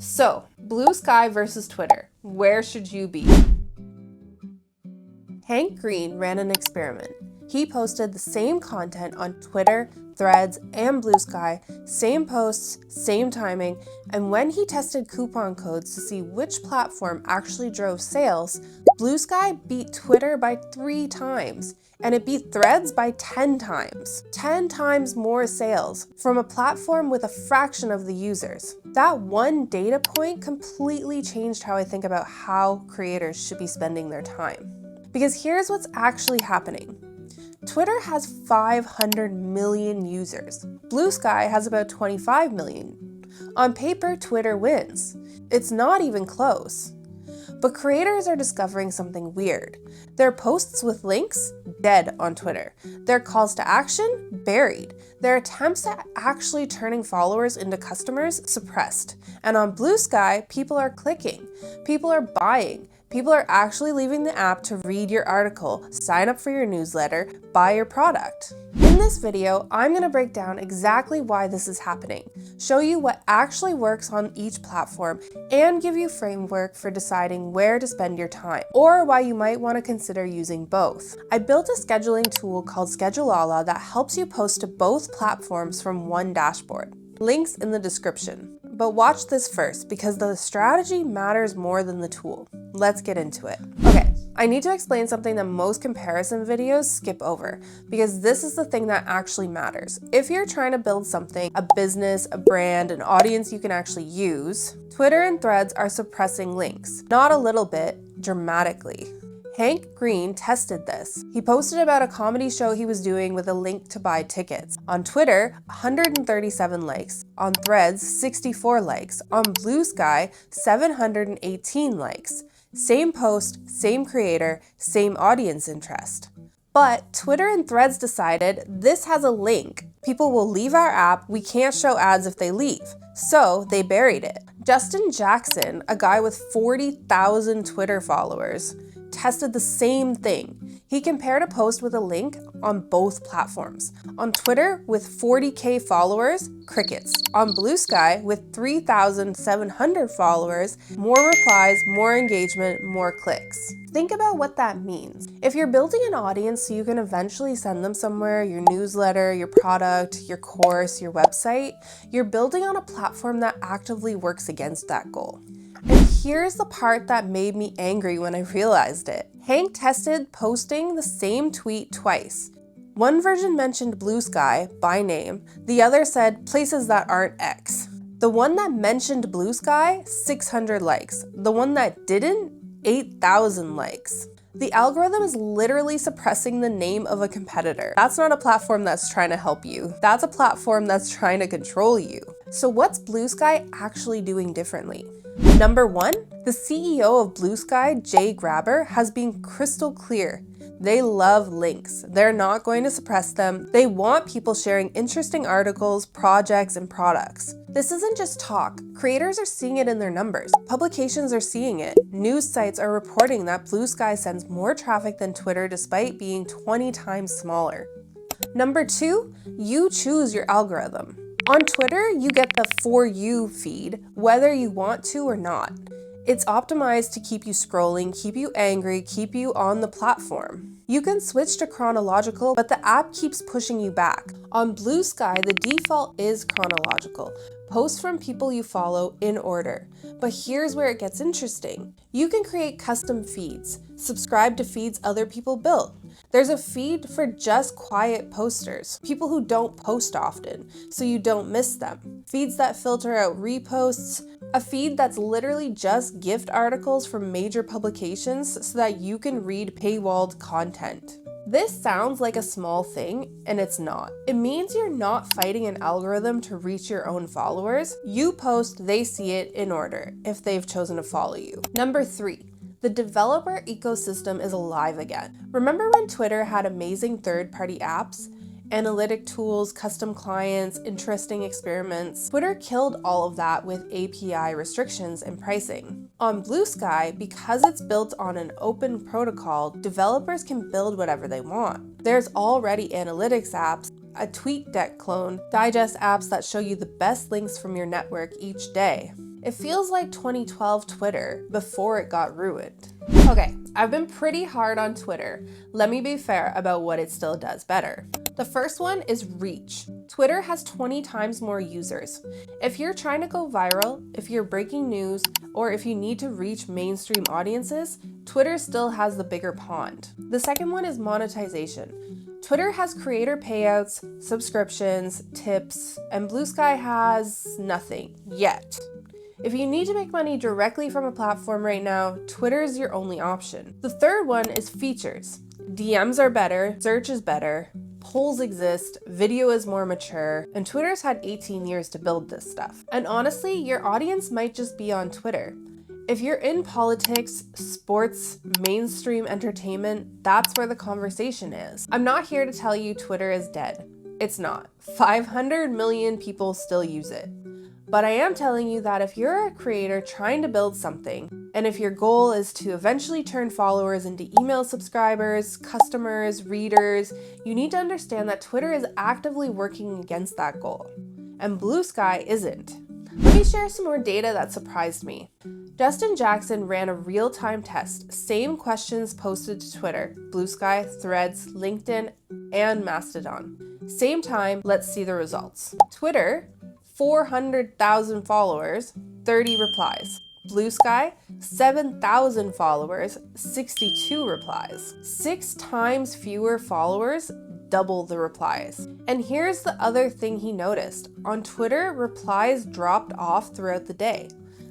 So, Bluesky versus Twitter. Where should you be? Hank Green ran an experiment. He posted the same content on Twitter, Threads, and Bluesky, same posts, same timing, and when he tested coupon codes to see which platform actually drove sales, Bluesky beat Twitter by 3 times, and it beat Threads by 10 times. 10 times more sales from a platform with a fraction of the users. That one data point completely changed how I think about how creators should be spending their time. Because here's what's actually happening. Twitter has 500 million users. Bluesky has about 25 million. On paper, Twitter wins. It's not even close. But creators are discovering something weird. Their posts with links, dead on Twitter. Their calls to action, buried. Their attempts at actually turning followers into customers, suppressed. And on Bluesky, people are clicking. People are buying. People are actually leaving the app to read your article, sign up for your newsletter, buy your product. In this video, I'm going to break down exactly why this is happening, show you what actually works on each platform, and give you framework for deciding where to spend your time, or why you might want to consider using both. I built a scheduling tool called Schedulala that helps you post to both platforms from one dashboard. Links in the description. But watch this first, because the strategy matters more than the tool. Let's get into it. Okay, I need to explain something that most comparison videos skip over, because this is the thing that actually matters. If you're trying to build something, a business, a brand, an audience you can actually use, Twitter and Threads are suppressing links. Not a little bit, dramatically. Hank Green tested this. He posted about a comedy show he was doing with a link to buy tickets. On Twitter, 137 likes. On Threads, 64 likes. On Bluesky, 718 likes. Same post, same creator, same audience interest. But Twitter and Threads decided this has a link. People will leave our app, we can't show ads if they leave. So they buried it. Justin Jackson, a guy with 40,000 Twitter followers, tested the same thing. He compared a post with a link on both platforms. On Twitter, with 40K followers, crickets. On Bluesky, with 3,700 followers, more replies, more engagement, more clicks. Think about what that means. If you're building an audience so you can eventually send them somewhere, your newsletter, your product, your course, your website, you're building on a platform that actively works against that goal. And here's the part that made me angry when I realized it. Hank tested posting the same tweet twice. One version mentioned Bluesky by name, the other said places that aren't X. The one that mentioned Bluesky, 600 likes. The one that didn't, 8,000 likes. The algorithm is literally suppressing the name of a competitor. That's not a platform that's trying to help you. That's a platform that's trying to control you. So what's Bluesky actually doing differently? Number 1, the CEO of Bluesky, Jay Grabber, has been crystal clear. They love links. They're not going to suppress them. They want people sharing interesting articles, projects, and products. This isn't just talk. Creators are seeing it in their numbers. Publications are seeing it. News sites are reporting that Bluesky sends more traffic than Twitter despite being 20 times smaller. Number 2, you choose your algorithm. On Twitter, you get the For You feed, whether you want to or not. It's optimized to keep you scrolling, keep you angry, keep you on the platform. You can switch to chronological, but the app keeps pushing you back. On Bluesky, the default is chronological. Post from people you follow in order. But here's where it gets interesting. You can create custom feeds, subscribe to feeds other people built. There's a feed for just quiet posters, people who don't post often, so you don't miss them. Feeds that filter out reposts, a feed that's literally just gift articles from major publications so that you can read paywalled content. This sounds like a small thing, and it's not. It means you're not fighting an algorithm to reach your own followers. You post, they see it in order, if they've chosen to follow you. Number 3. The developer ecosystem is alive again. Remember when Twitter had amazing third-party apps? Analytic tools, custom clients, interesting experiments. Twitter killed all of that with API restrictions and pricing. On Bluesky, because it's built on an open protocol, developers can build whatever they want. There's already analytics apps, a tweet deck clone, digest apps that show you the best links from your network each day. It feels like 2012 Twitter before it got ruined. Okay, I've been pretty hard on Twitter. Let me be fair about what it still does better. The first one is reach. Twitter has 20 times more users. If you're trying to go viral, if you're breaking news, or if you need to reach mainstream audiences, Twitter still has the bigger pond. The second one is monetization. Twitter has creator payouts, subscriptions, tips, and Bluesky has nothing yet. If you need to make money directly from a platform right now, Twitter is your only option. The third one is features. DMs are better, search is better, polls exist, video is more mature, and Twitter's had 18 years to build this stuff. And honestly, your audience might just be on Twitter. If you're in politics, sports, mainstream entertainment, that's where the conversation is. I'm not here to tell you Twitter is dead. It's not. 500 million people still use it. But I am telling you that if you're a creator trying to build something, and if your goal is to eventually turn followers into email subscribers, customers, readers, you need to understand that Twitter is actively working against that goal. And Bluesky isn't. Let me share some more data that surprised me. Justin Jackson ran a real-time test, same questions posted to Twitter, Bluesky, Threads, LinkedIn, and Mastodon. Same time, let's see the results. Twitter, 400,000 followers, 30 replies. Bluesky, 7,000 followers, 62 replies. 6 times fewer followers, double the replies. And here's the other thing he noticed. On Twitter, replies dropped off throughout the day.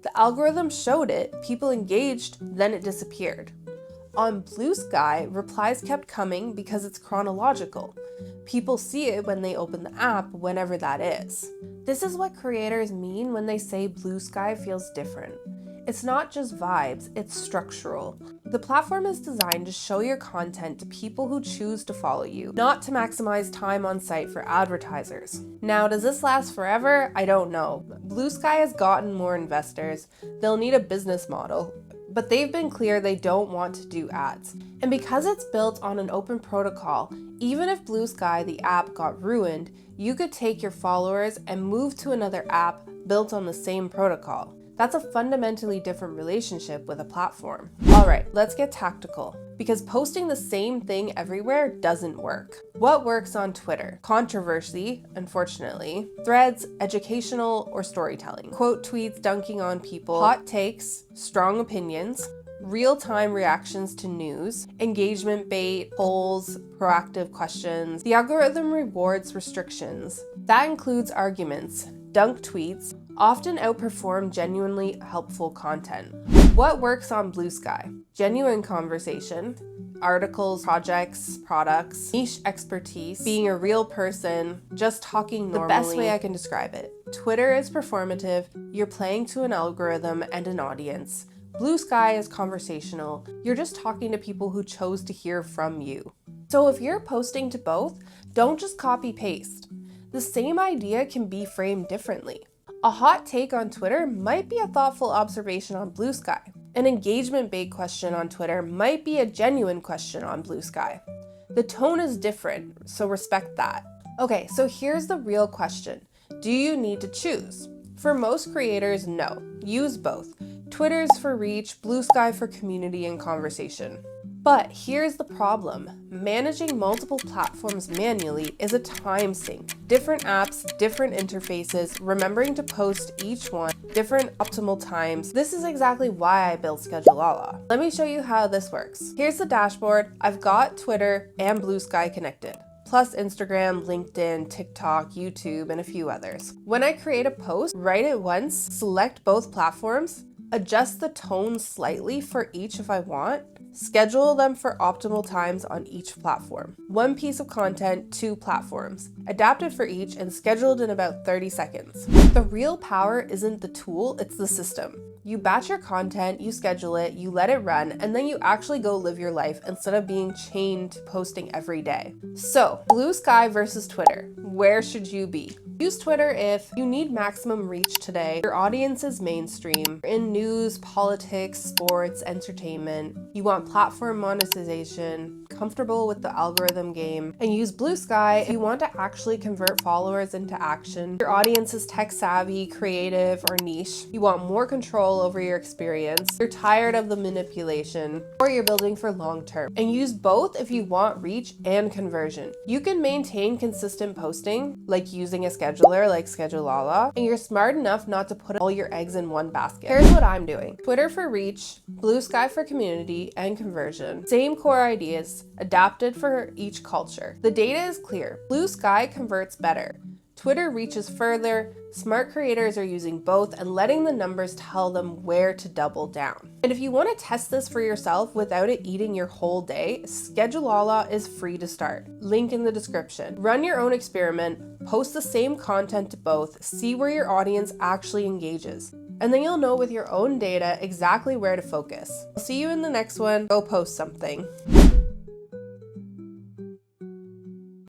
The algorithm showed it, people engaged, then it disappeared. On Bluesky, replies kept coming because it's chronological. People see it when they open the app, whenever that is. This is what creators mean when they say Bluesky feels different. It's not just vibes, it's structural. The platform is designed to show your content to people who choose to follow you, not to maximize time on site for advertisers. Now, does this last forever? I don't know. Bluesky has gotten more investors. They'll need a business model, but they've been clear they don't want to do ads. And because it's built on an open protocol, even if Bluesky, the app, got ruined, you could take your followers and move to another app built on the same protocol. That's a fundamentally different relationship with a platform. All right, let's get tactical, because posting the same thing everywhere doesn't work. What works on Twitter? Controversy, unfortunately. Threads, educational or storytelling. Quote tweets dunking on people. Hot takes, strong opinions. Real-time reactions to news, engagement bait, polls, proactive questions. The algorithm rewards restrictions. That includes arguments, dunk tweets, often outperform genuinely helpful content. What works on Bluesky? Genuine conversation, articles, projects, products, niche expertise, being a real person, just talking normally. The best way I can describe it. Twitter is performative, you're playing to an algorithm and an audience. Bluesky is conversational, you're just talking to people who chose to hear from you. So if you're posting to both, don't just copy paste. The same idea can be framed differently. A hot take on Twitter might be a thoughtful observation on Bluesky. An engagement bait question on Twitter might be a genuine question on Bluesky. The tone is different, so respect that. Okay, so here's the real question. Do you need to choose? For most creators, no. Use both. Twitter's for reach, Bluesky for community and conversation. But here's the problem. Managing multiple platforms manually is a time sink. Different apps, different interfaces, remembering to post each one, different optimal times. This is exactly why I built Schedulala. Let me show you how this works. Here's the dashboard. I've got Twitter and Bluesky connected, plus Instagram, LinkedIn, TikTok, YouTube, and a few others. When I create a post, write it once, select both platforms, adjust the tone slightly for each if I want, schedule them for optimal times on each platform. One piece of content, 2 platforms. Adapt it for each and scheduled in about 30 seconds. The real power isn't the tool, it's the system. You batch your content, you schedule it, you let it run, and then you actually go live your life instead of being chained to posting every day. So, Bluesky versus Twitter. Where should you be? Use Twitter if you need maximum reach today, your audience is mainstream, you're in news, politics, sports, entertainment, you want platform monetization, comfortable with the algorithm game, and use Bluesky if you want to actually convert followers into action. Your audience is tech savvy, creative, or niche. You want more control over your experience. You're tired of the manipulation, or you're building for long term. And use both if you want reach and conversion. You can maintain consistent posting, like using a scheduler like Schedulala, and you're smart enough not to put all your eggs in one basket. Here's what I'm doing. Twitter for reach, Bluesky for community and conversion. Same core ideas, adapted for each culture. The data is clear. Bluesky converts better. Twitter reaches further. Smart creators are using both and letting the numbers tell them where to double down. And if you want to test this for yourself without it eating your whole day, Schedulala is free to start. Link in the description. Run your own experiment, post the same content to both, see where your audience actually engages. And then you'll know with your own data exactly where to focus. I'll see you in the next one. Go post something.